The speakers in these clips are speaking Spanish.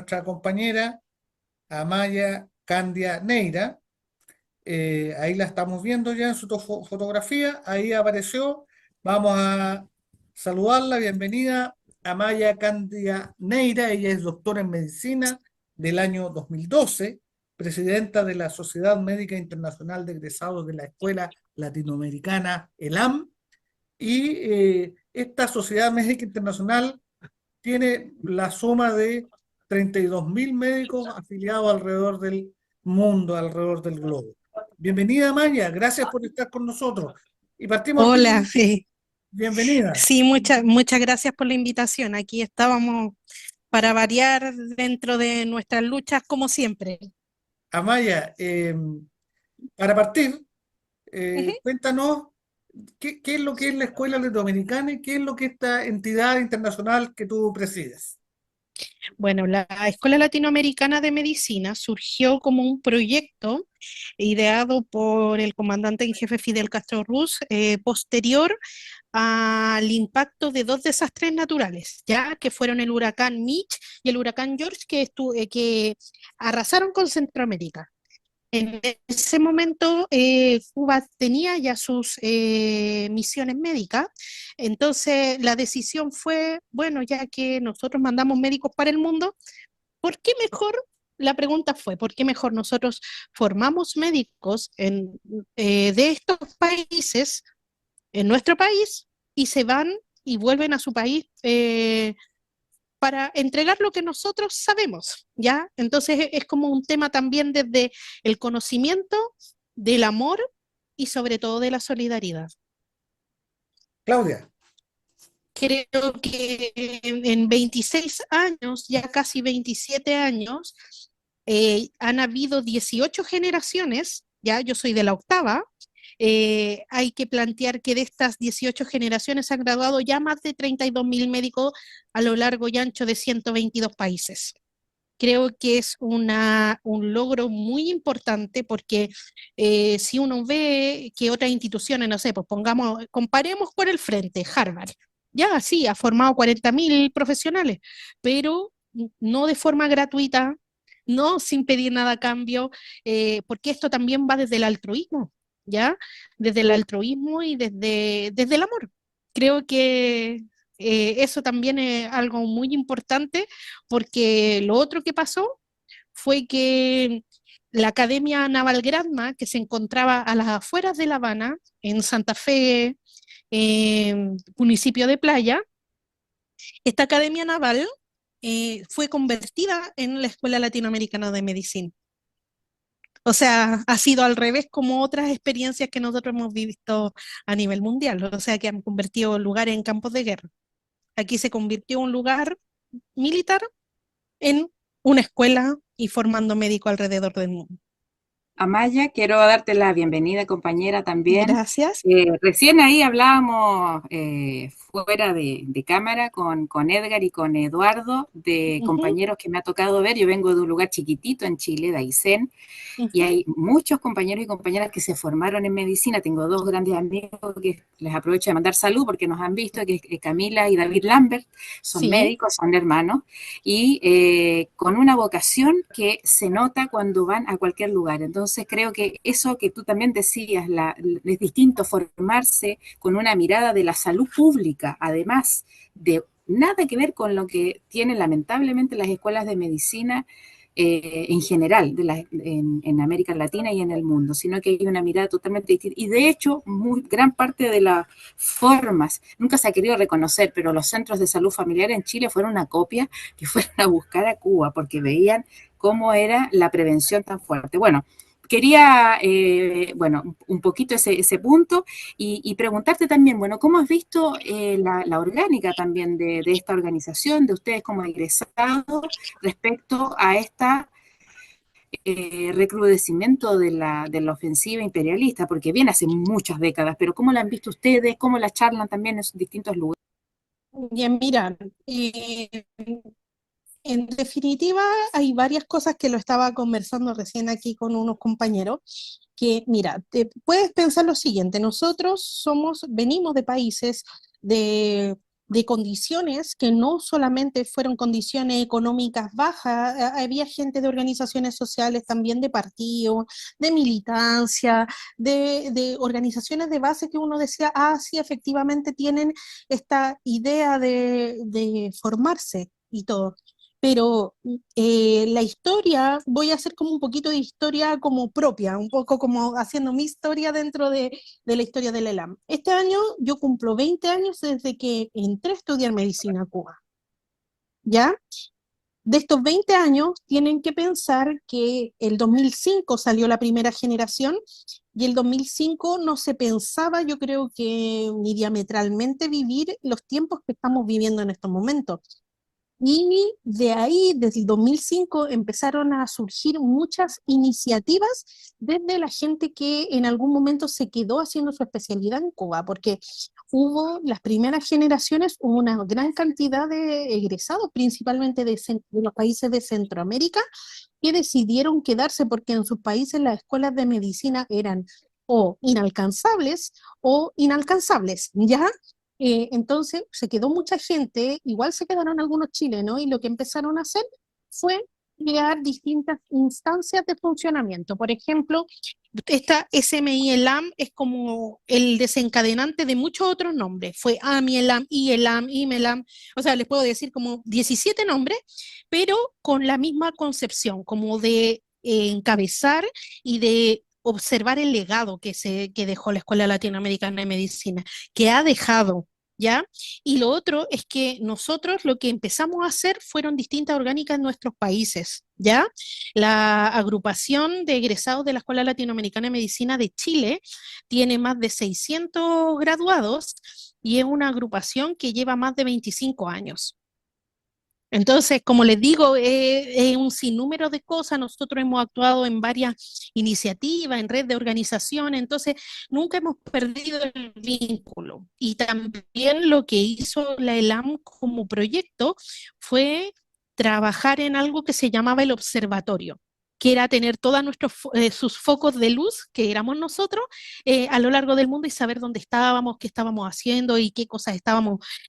nuestra compañera Amaya Candia Neira. Ahí la estamos viendo ya en su fotografía, ahí apareció. Vamos a saludarla, bienvenida Amaya Candia Neira, ella es doctora en medicina del año 2012, presidenta de la Sociedad Médica Internacional de Egresados de la Escuela Latinoamericana, ELAM, y esta Sociedad Médica Internacional tiene la suma de 32.000 médicos afiliados alrededor del mundo, alrededor del globo. Bienvenida, Maya, gracias por estar con nosotros. Y partimos al tiro. Hola, Bienvenida. sí, muchas gracias por la invitación. Aquí estábamos para variar dentro de nuestras luchas como siempre. Amaya, para partir, Ujú. cuéntanos qué es lo que es la Escuela Latinoamericana y qué es lo que es esta entidad internacional que tú presides. Bueno, la Escuela Latinoamericana de Medicina surgió como un proyecto ideado por el comandante en jefe Fidel Castro Ruz, posterior al impacto de dos desastres naturales, ya que fueron el huracán Mitch y el huracán George, que arrasaron con Centroamérica. En ese momento, Cuba tenía ya sus misiones médicas, entonces la decisión fue, bueno, ya que nosotros mandamos médicos para el mundo, ¿por qué mejor? La pregunta fue, ¿por qué mejor nosotros formamos médicos de estos países en nuestro país y se van y vuelven a su país para entregar lo que nosotros sabemos, ¿ya? Entonces es como un tema también desde el conocimiento, del amor y sobre todo de la solidaridad. Claudia, Creo que en 26 años, ya casi 27 años, han habido 18 generaciones, ya yo soy de la octava. Hay que plantear que de estas 18 generaciones se han graduado ya más de 32.000 médicos a lo largo y ancho de 122 países. Creo que es un logro muy importante porque si uno ve que otras instituciones, no sé, pues pongamos, comparemos con el Frente, Harvard, ya sí, ha formado 40.000 profesionales, pero no de forma gratuita, no sin pedir nada a cambio, porque esto también va desde el altruismo, ¿ya? Desde el altruismo y desde el amor. Creo que eso también es algo muy importante porque lo otro que pasó fue que la Academia Naval Granma, que se encontraba a las afueras de La Habana, en Santa Fe, municipio de Playa, esta Academia Naval fue convertida en la Escuela Latinoamericana de Medicina. O sea, ha sido al revés como otras experiencias que nosotros hemos visto a nivel mundial, o sea, que han convertido lugares en campos de guerra. Aquí se convirtió un lugar militar en una escuela y formando médicos alrededor del mundo. Amaya, quiero darte la bienvenida, compañera, también. Gracias. Recién ahí hablábamos fuera de cámara con Edgar y con Eduardo, de Ujú, compañeros que me ha tocado ver. Yo vengo de un lugar chiquitito en Chile, de Aysén, y ujú. hay muchos compañeros y compañeras que se formaron en medicina. Tengo dos grandes amigos que les aprovecho de mandar salud porque nos han visto, que es Camila y David Lambert, son Sí, médicos, son hermanos, y con una vocación que se nota cuando van a cualquier lugar. Entonces creo que eso que tú también decías, es distinto formarse con una mirada de la salud pública, además de nada que ver con lo que tienen lamentablemente las escuelas de medicina en general en América Latina y en el mundo, sino que hay una mirada totalmente distinta. Y de hecho, gran parte de las formas, nunca se ha querido reconocer, pero los centros de salud familiar en Chile fueron una copia que fueron a buscar a Cuba porque veían cómo era la prevención tan fuerte. Bueno, quería, bueno, un poquito ese punto y preguntarte también, bueno, ¿cómo has visto la orgánica también de esta organización, de ustedes como egresados, respecto a este recrudecimiento de la ofensiva imperialista? Porque viene hace muchas décadas, pero ¿cómo la han visto ustedes? ¿Cómo la charlan también en distintos lugares? bien, mira, en definitiva hay varias cosas que lo estaba conversando recién aquí con unos compañeros, que mira, te puedes pensar lo siguiente, nosotros venimos de países de de condiciones que no solamente fueron condiciones económicas bajas, había gente de organizaciones sociales también, de partidos, de militancia, de organizaciones de base que uno decía, ah, sí, efectivamente tienen esta idea de formarse y todo. Pero la historia, voy a hacer como un poquito de historia como propia, un poco como haciendo mi historia dentro de la historia del ELAM. Este año yo cumplo 20 años desde que entré a estudiar medicina a Cuba, ¿ya? De estos 20 años tienen que pensar que el 2005 salió la primera generación y el 2005 no se pensaba, yo creo que ni diametralmente vivir los tiempos que estamos viviendo en estos momentos. Y de ahí, desde el 2005, empezaron a surgir muchas iniciativas desde la gente que en algún momento se quedó haciendo su especialidad en Cuba, porque hubo las primeras generaciones, hubo una gran cantidad de egresados, principalmente de los países de Centroamérica, que decidieron quedarse porque en sus países las escuelas de medicina eran o inalcanzables o inalcanzables, ¿ya? Entonces se quedó mucha gente, igual se quedaron algunos chilenos, y lo que empezaron a hacer fue crear distintas instancias de funcionamiento. Por ejemplo, esta SMI-ELAM es como el desencadenante de muchos otros nombres. Fue AMI-ELAM, IELAM, IMELAM, o sea, les puedo decir como 17 nombres, pero con la misma concepción, como de encabezar y de observar el legado que dejó la Escuela Latinoamericana de Medicina, que ha dejado, ¿ya? Y lo otro es que nosotros lo que empezamos a hacer fueron distintas orgánicas en nuestros países, ¿ya? La agrupación de egresados de la Escuela Latinoamericana de Medicina de Chile tiene más de 600 graduados y es una agrupación que lleva más de 25 años. Entonces, como les digo, es un sinnúmero de cosas. Nosotros hemos actuado en varias iniciativas, en red de organizaciones, entonces nunca hemos perdido el vínculo. Y también lo que hizo la ELAM como proyecto fue trabajar en algo que se llamaba el observatorio, que era tener todos sus focos de luz, que éramos nosotros, a lo largo del mundo, y saber dónde estábamos, qué estábamos haciendo y qué cosas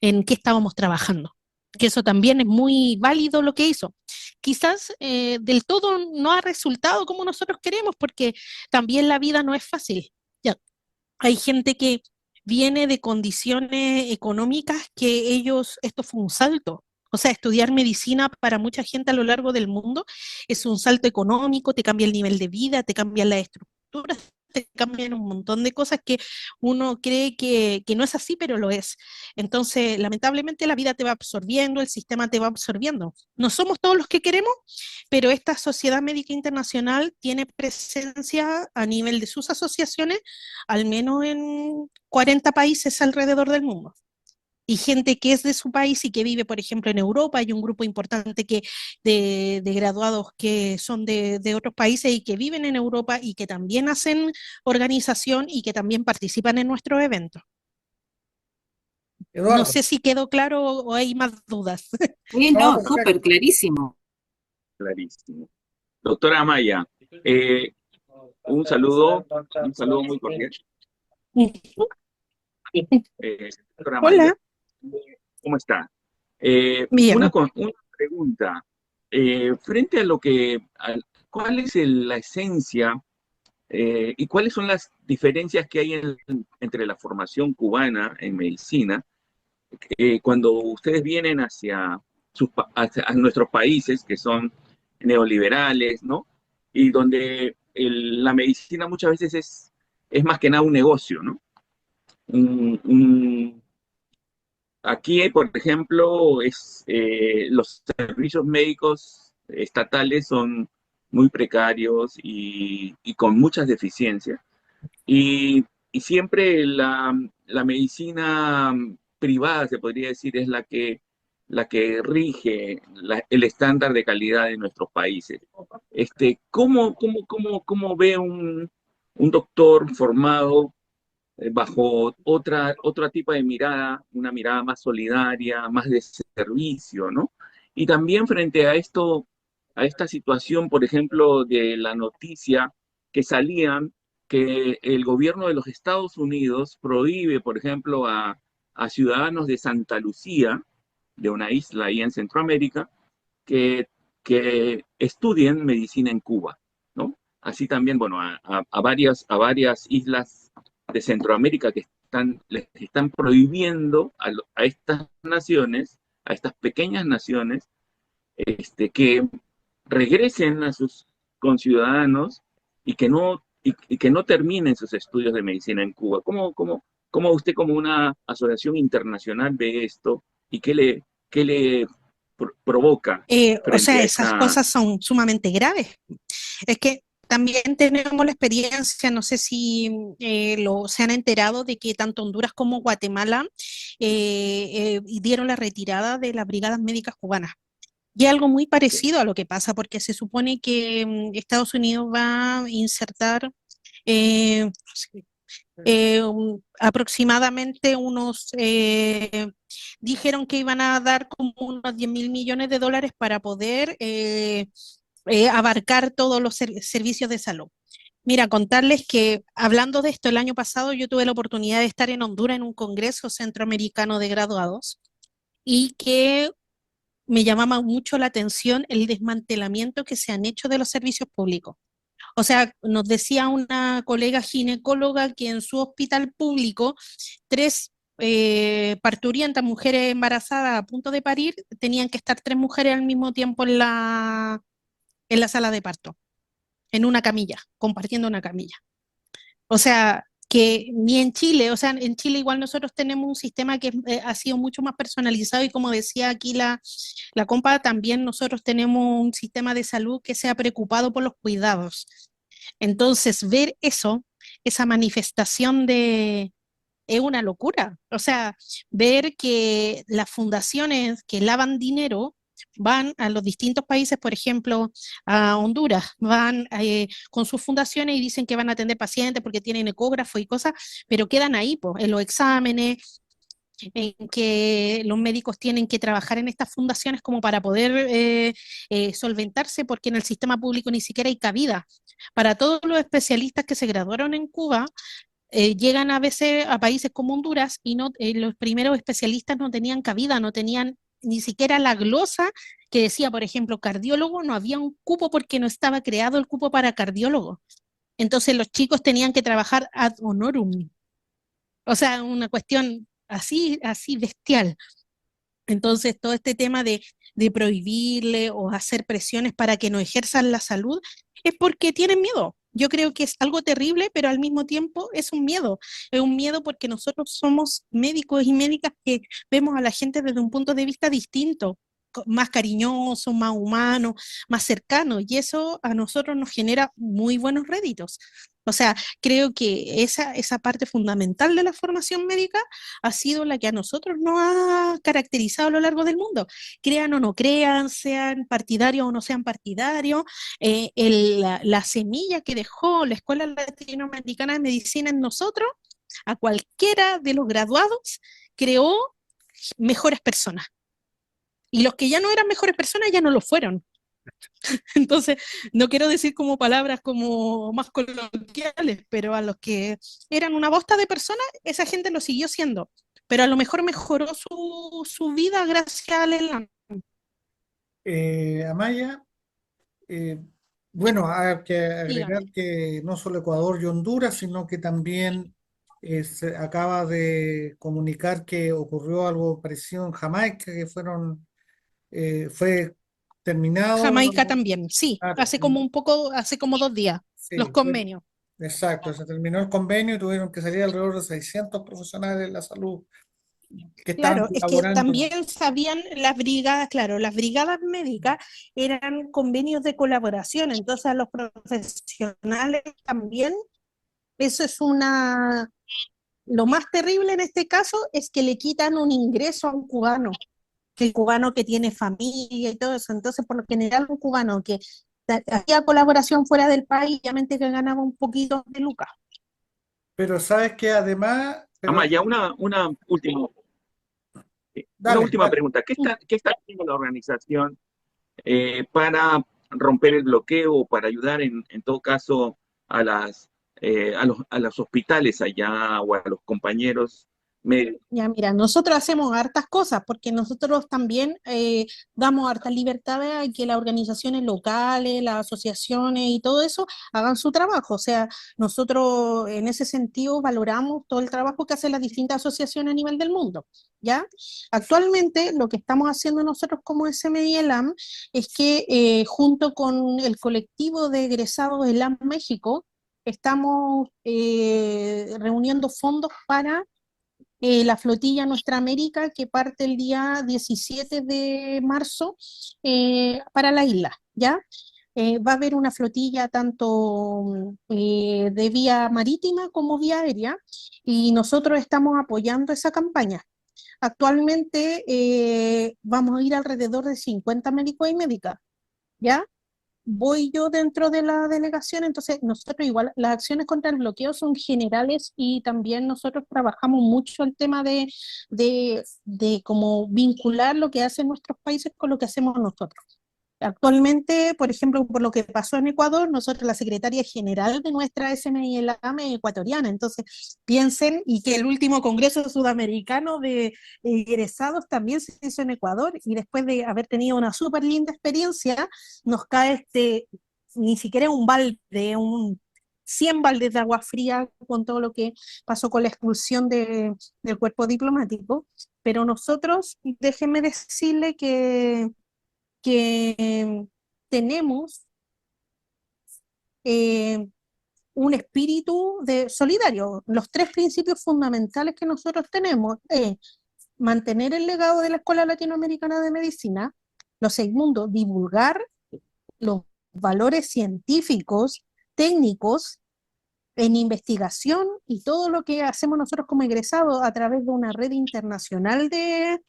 en qué estábamos trabajando, que eso también es muy válido lo que hizo. Quizás del todo no ha resultado como nosotros queremos, porque también la vida no es fácil. Ya, hay gente que viene de condiciones económicas que esto fue un salto. O sea, estudiar medicina para mucha gente a lo largo del mundo es un salto económico, te cambia el nivel de vida, te cambian las estructuras, te cambian un montón de cosas que uno cree que no es así, pero lo es. Entonces, lamentablemente la vida te va absorbiendo, el sistema te va absorbiendo. No somos todos los que queremos, pero esta Sociedad Médica Internacional tiene presencia a nivel de sus asociaciones, al menos en 40 países alrededor del mundo. Y gente que es de su país y que vive, por ejemplo, en Europa. Hay un grupo importante de graduados que son de otros países y que viven en Europa y que también hacen organización y que también participan en nuestros eventos. No Eduardo. sé si quedó claro o hay más dudas. Sí, No, no, súper perfecto. clarísimo. Clarísimo. Doctora Amaya, un saludo muy cordial. Doctora Amaya, Hola, ¿cómo está? bien. Una pregunta. Frente a ¿cuál es la esencia y cuáles son las diferencias que hay entre la formación cubana en medicina cuando ustedes vienen hacia nuestros países que son neoliberales, ¿no? Y donde la medicina muchas veces es más que nada un negocio, ¿no? Un- un- Aquí, por ejemplo, los servicios médicos estatales son muy precarios y con muchas deficiencias. Y, y siempre la medicina privada, se podría decir, es la que rige el estándar de calidad de nuestros países. ¿Cómo ve un doctor formado bajo otra tipo de mirada, una mirada más solidaria, más de servicio, ¿no? Y también frente a esta situación, por ejemplo, de la noticia que salían que el gobierno de los Estados Unidos prohíbe, por ejemplo, a ciudadanos de Santa Lucía, de una isla ahí en Centroamérica, que estudien medicina en Cuba, ¿no? Así también, bueno, a varias islas de Centroamérica que les están prohibiendo a estas naciones, a estas pequeñas naciones, que regresen a sus conciudadanos y que no terminen sus estudios de medicina en Cuba. ¿Cómo usted como una asociación internacional ve esto y qué le provoca O frente sea, a esas esta... cosas son sumamente graves. Es que también tenemos la experiencia, no sé si se han enterado de que tanto Honduras como Guatemala dieron la retirada de las brigadas médicas cubanas. Y algo muy parecido a lo que pasa, porque se supone que Estados Unidos va a insertar eh, aproximadamente dijeron que iban a dar como unos 10.000 millones de dólares para poder abarcar todos los servicios de salud. Mira, contarles que hablando de esto, el año pasado yo tuve la oportunidad de estar en Honduras en un congreso centroamericano de graduados y que me llamaba mucho la atención el desmantelamiento que se han hecho de los servicios públicos. O sea, nos decía una colega ginecóloga que en su hospital público, tres parturientas, mujeres embarazadas a punto de parir, tenían que estar tres mujeres al mismo tiempo en la sala de parto, en una camilla, compartiendo una camilla. O sea, que ni en Chile, o sea, en Chile igual nosotros tenemos un sistema que ha sido mucho más personalizado y como decía aquí la compa, también nosotros tenemos un sistema de salud que se ha preocupado por los cuidados. Entonces, ver eso, esa manifestación es una locura. O sea, ver que las fundaciones que lavan dinero van a los distintos países, por ejemplo, a Honduras, van con sus fundaciones y dicen que van a atender pacientes porque tienen ecógrafo y cosas, pero quedan ahí, pues, en los exámenes, en que los médicos tienen que trabajar en estas fundaciones como para poder solventarse, porque en el sistema público ni siquiera hay cabida. Para todos los especialistas que se graduaron en Cuba, llegan a veces a países como Honduras y no, los primeros especialistas no tenían cabida, no tenían ni siquiera la glosa que decía, por ejemplo, cardiólogo, no había un cupo porque no estaba creado el cupo para cardiólogo. Entonces los chicos tenían que trabajar ad honorum. O sea, una cuestión así, así bestial. Entonces, todo este tema de prohibirle o hacer presiones para que no ejerzan la salud es porque tienen miedo. Yo creo que es algo terrible, pero al mismo tiempo es un miedo. Es un miedo porque nosotros somos médicos y médicas que vemos a la gente desde un punto de vista distinto, más cariñoso, más humano, más cercano, y eso a nosotros nos genera muy buenos réditos. O sea, creo que esa parte fundamental de la formación médica ha sido la que a nosotros nos ha caracterizado a lo largo del mundo. Crean o no crean, sean partidarios o no sean partidarios, la semilla que dejó la Escuela Latinoamericana de Medicina en nosotros, a cualquiera de los graduados, creó mejores personas. Y los que ya no eran mejores personas ya no lo fueron. Entonces, no quiero decir como palabras como más coloquiales, pero a los que eran una bosta de personas, esa gente lo siguió siendo. Pero a lo mejor mejoró su vida gracias al ELAN. Amaya, eh, bueno, hay que agregar Dígame. que no solo Ecuador y Honduras, sino que también se acaba de comunicar que ocurrió algo parecido en Jamaica, que fue terminado, Jamaica también, sí, claro, hace como 2 días, los sí, convenios. exacto, se terminó el convenio y tuvieron que salir alrededor de 600 profesionales de la salud que estaban Claro, es que colaborando. también sabían las brigadas, claro, las brigadas médicas eran convenios de colaboración, entonces a los profesionales también, eso es lo más terrible en este caso es que le quitan un ingreso a un cubano, que el cubano que tiene familia y todo eso, entonces por lo general un cubano que hacía colaboración fuera del país, obviamente que ganaba un poquito de lucas. Pero sabes que además, pero Amaya, una dale, última dale. pregunta. ¿Qué está haciendo la organización para romper el bloqueo, para ayudar en todo caso a los hospitales allá o a los compañeros Ya, mira, nosotros hacemos hartas cosas porque nosotros también damos hartas libertades a que las organizaciones locales, las asociaciones y todo eso hagan su trabajo. O sea, nosotros en ese sentido valoramos todo el trabajo que hacen las distintas asociaciones a nivel del mundo, ¿ya? Actualmente lo que estamos haciendo nosotros como SMI ELAM es que junto con el colectivo de egresados de ELAM México, estamos reuniendo fondos para la flotilla Nuestra América que parte el día 17 de marzo para la isla, ¿ya? Va a haber una flotilla tanto de vía marítima como vía aérea y nosotros estamos apoyando esa campaña. Actualmente vamos a ir alrededor de 50 médicos y médicas, ¿ya? Voy yo dentro de la delegación, entonces nosotros igual, las acciones contra el bloqueo son generales y también nosotros trabajamos mucho el tema de cómo vincular lo que hacen nuestros países con lo que hacemos nosotros. Actualmente, por ejemplo, por lo que pasó en Ecuador, nosotros, la secretaria general de nuestra SMILAM es ecuatoriana, entonces piensen, y que el último Congreso Sudamericano de egresados también se hizo en Ecuador, y después de haber tenido una súper linda experiencia, nos cae ni siquiera un balde, 100 baldes de agua fría con todo lo que pasó con la expulsión del cuerpo diplomático, pero nosotros, déjenme decirle que tenemos eh, un espíritu solidario. Los tres principios fundamentales que nosotros tenemos es mantener el legado de la Escuela Latinoamericana de Medicina. Lo segundo, divulgar los valores científicos, técnicos, en investigación y todo lo que hacemos nosotros como egresados a través de una red internacional eh,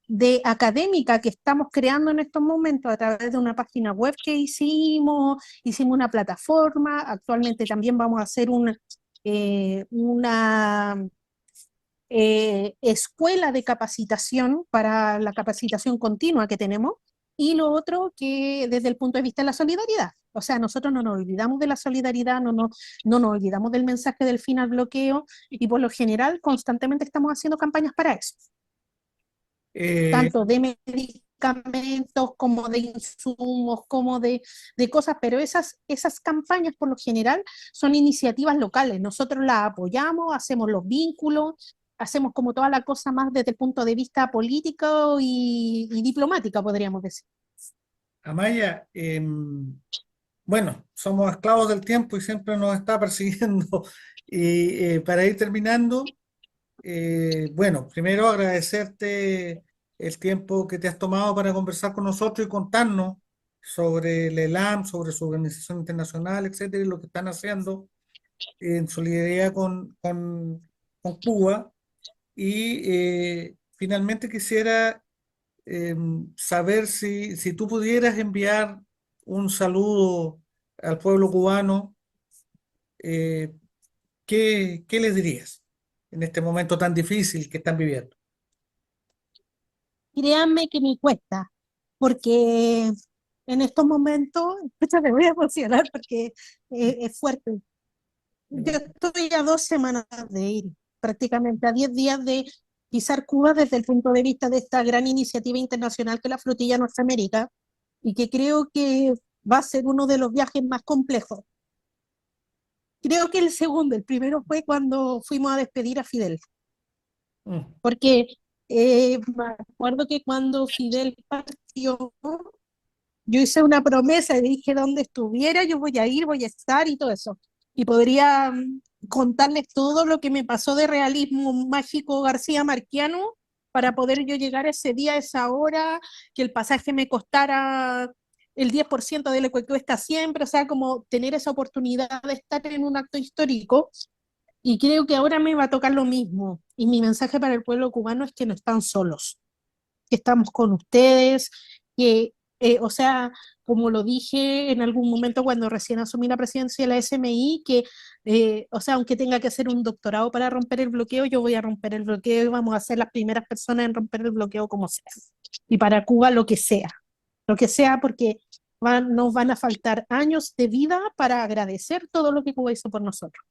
de académica que estamos creando en estos momentos a través de una página web que hicimos una plataforma, actualmente también vamos a hacer una escuela de capacitación para la capacitación continua que tenemos, y lo otro que desde el punto de vista de la solidaridad. O sea, nosotros no nos olvidamos de la solidaridad, no nos olvidamos del mensaje del fin al bloqueo, y por lo general constantemente estamos haciendo campañas para eso, Eh, tanto de medicamentos como de insumos, como de cosas, pero esas campañas por lo general son iniciativas locales. Nosotros las apoyamos, hacemos los vínculos, hacemos como toda la cosa más desde el punto de vista político y diplomática, podríamos decir. Amaya, bueno, somos esclavos del tiempo y siempre nos está persiguiendo. Y para ir terminando, bueno, primero agradecerte el tiempo que te has tomado para conversar con nosotros y contarnos sobre el ELAM, sobre su organización internacional, etcétera, y lo que están haciendo en solidaridad con Cuba. Y finalmente quisiera eh, saber si tú pudieras enviar un saludo al pueblo cubano, eh, ¿qué les dirías en este momento tan difícil que están viviendo? Créanme que me cuesta, porque en estos momentos, pucha, me voy a emocionar porque es fuerte. Yo estoy a 2 semanas de ir, prácticamente a 10 días de pisar Cuba desde el punto de vista de esta gran iniciativa internacional que es la Flotilla Nuestra América, y que creo que va a ser uno de los viajes más complejos. Creo que el segundo, el primero fue cuando fuimos a despedir a Fidel, Mm. porque me acuerdo que cuando Fidel partió, yo hice una promesa y dije, donde estuviera, yo voy a ir, voy a estar y todo eso. Y podría contarles todo lo que me pasó de realismo mágico García Marquiano para poder yo llegar ese día, a esa hora, que el pasaje me costara el 10% de lo que cuesta siempre, o sea, como tener esa oportunidad de estar en un acto histórico. Y creo que ahora me va a tocar lo mismo. Y mi mensaje para el pueblo cubano es que no están solos, que estamos con ustedes, que, o sea, como lo dije en algún momento cuando recién asumí la presidencia de la SMI, que, o sea, aunque tenga que hacer un doctorado para romper el bloqueo, yo voy a romper el bloqueo y vamos a ser las primeras personas en romper el bloqueo como sea. Y para Cuba lo que sea porque nos van a faltar años de vida para agradecer todo lo que Cuba hizo por nosotros.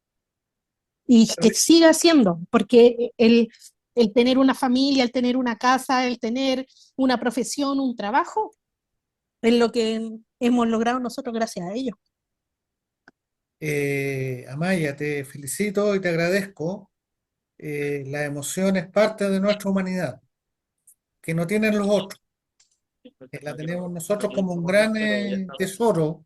y que siga siendo, porque el tener una familia, el tener una casa, el tener una profesión, un trabajo, es lo que hemos logrado nosotros gracias a ellos. Amaya, te felicito y te agradezco. La emoción es parte de nuestra humanidad, que no tienen los otros. La tenemos nosotros como un gran tesoro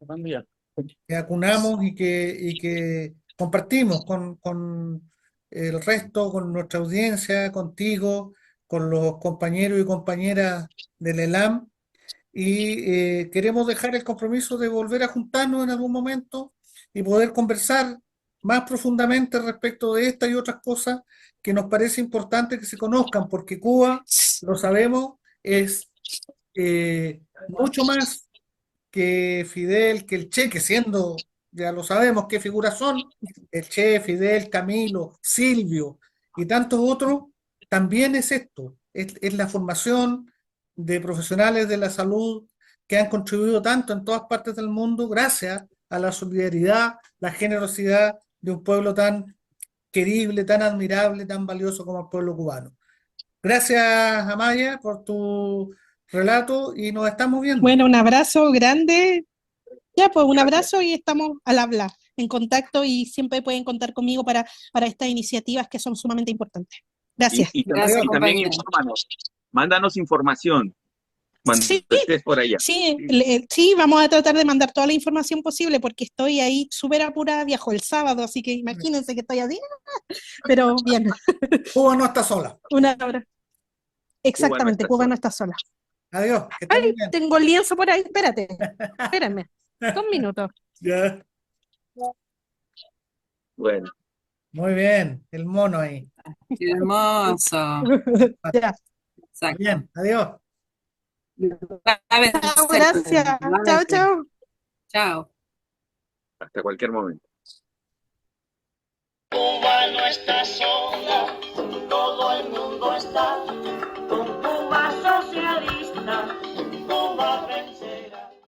que acunamos y que compartimos con el resto, con nuestra audiencia, contigo, con los compañeros y compañeras del ELAM. Y queremos dejar el compromiso de volver a juntarnos en algún momento y poder conversar más profundamente respecto de esta y otras cosas que nos parece importante que se conozcan, porque Cuba, lo sabemos, es mucho más que Fidel, que el Che, que siendo, ya lo sabemos qué figuras son, el Che, Fidel, Camilo, Silvio y tantos otros, también es esto, es la formación de profesionales de la salud que han contribuido tanto en todas partes del mundo gracias a la solidaridad, la generosidad de un pueblo tan querible, tan admirable, tan valioso como el pueblo cubano. Gracias, Amaya, por tu relato y nos estamos viendo. Bueno, un abrazo grande. Ya, pues un Gracias. abrazo y estamos al habla, en contacto y siempre pueden contar conmigo para estas iniciativas que son sumamente importantes. Gracias. Gracias, Y también compañera. infórmanos, mándanos información cuando Sí, estés por allá. sí, sí, vamos a tratar de mandar toda la información posible porque estoy ahí súper apurada, viajo el sábado, así que imagínense que estoy así, pero bien, Cuba no está sola. una hora. Exactamente, está Cuba sola. no está sola. Adiós, que estén muy Ay, bien. tengo el lienzo por ahí, espérenme, 2 minutos. Ya. Bueno, Muy bien, el mono ahí. Qué hermoso. Ya, Exacto. Bien, adiós. Va a chao, vencer, gracias, va a chao, vencer. chao. Chao. hasta cualquier momento. Cuba no está sola, todo el mundo está